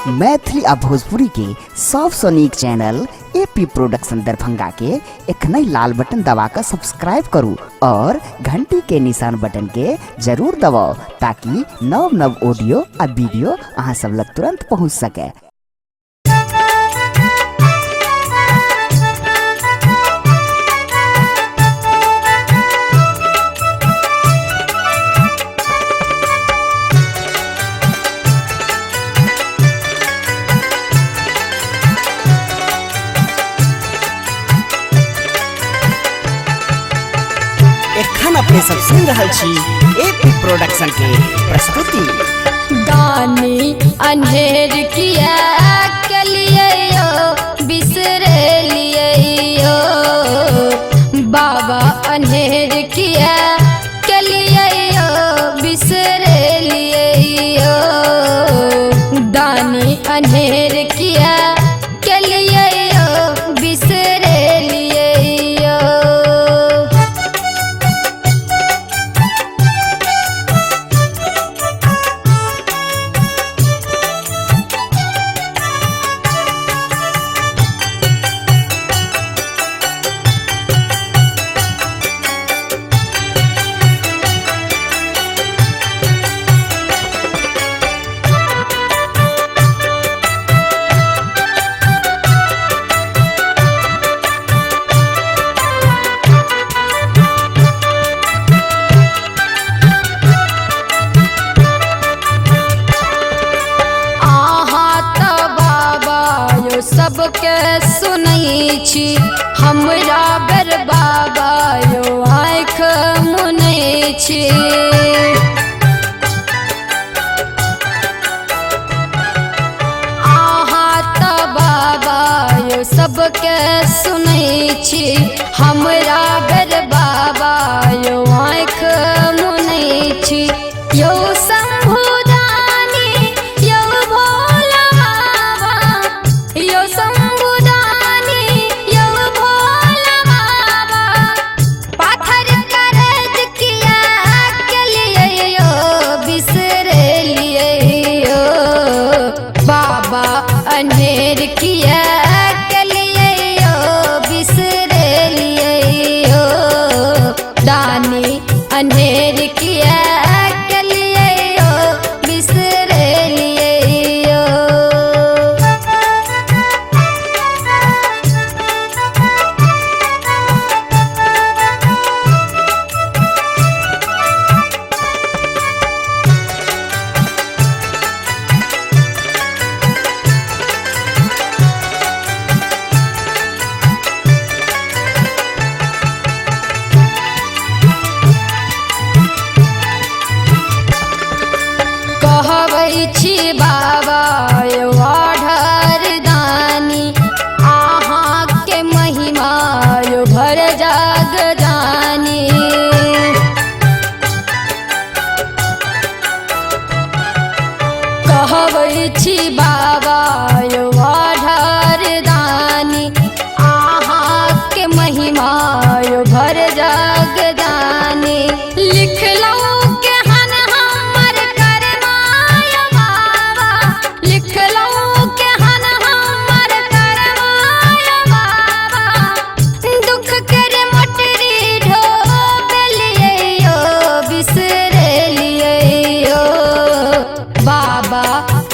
मैथिली आ भोजपुरी के सबसे नीक चैनल एपी प्रोडक्शन दरभंगा के एखनई लाल बटन दबाकर सब्सक्राइब करू और घंटी के निशान बटन के जरूर दबाओ ताकि नव नव ऑडियो आ वीडियो अहाँ सब लग तुरंत पहुँच सके। एखन अपने सब सुन रहल छी एपी प्रोडक्शन के प्रस्तुति। दानी अन्हेर किया के लिए यो बिसरे लिए यो, बाबा अन्हेर किया के लिए यो बिसरे लिए यो, दानी अन्हेर किया के लिए यो बिसरे लिए यो। सबके सुनै छी हमरा बेर बाबा यो आँख मुनै छी। आहाँ त बाबा यो सबके सुनै छी हमरा बेर बाबा यो आँख मुनै छी। यो शंभु अन्हेर किया के लिए यो बिसरे लिए यो, दानी अन्हेर किया के लिए यो बिसरे लिए यो। कहबै छी बाबा यो आढ़र दानी, आहाँ के महिमा यो भर जग जानी। कहबै छी बाबा यो आढ़र दानी, आहाँ के महिमा यो भर जग जानी। लिख लो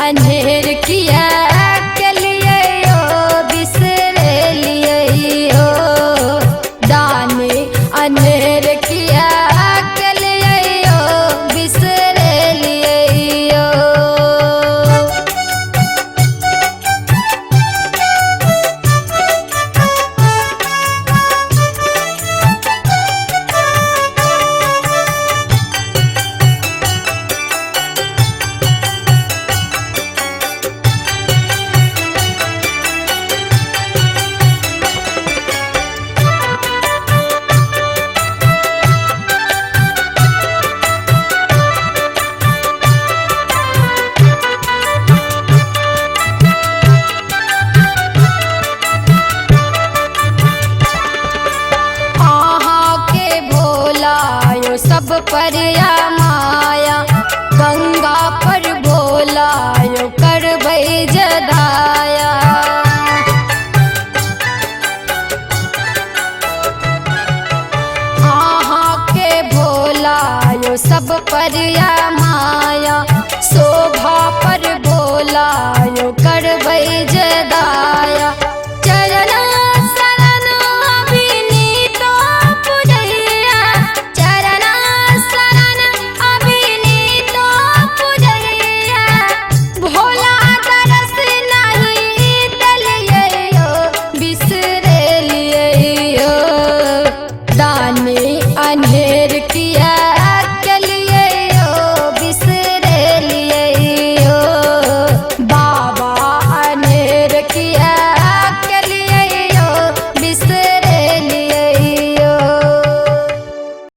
अन्हेर किया के लिए यो बिसरे लिए यो, दानी अन्हेर किया के लिए यो बिसरे लिए यो। सब पर या माया, गंगा पर भोला यो करबै भई जदाया। आहा के भोला यो सब पर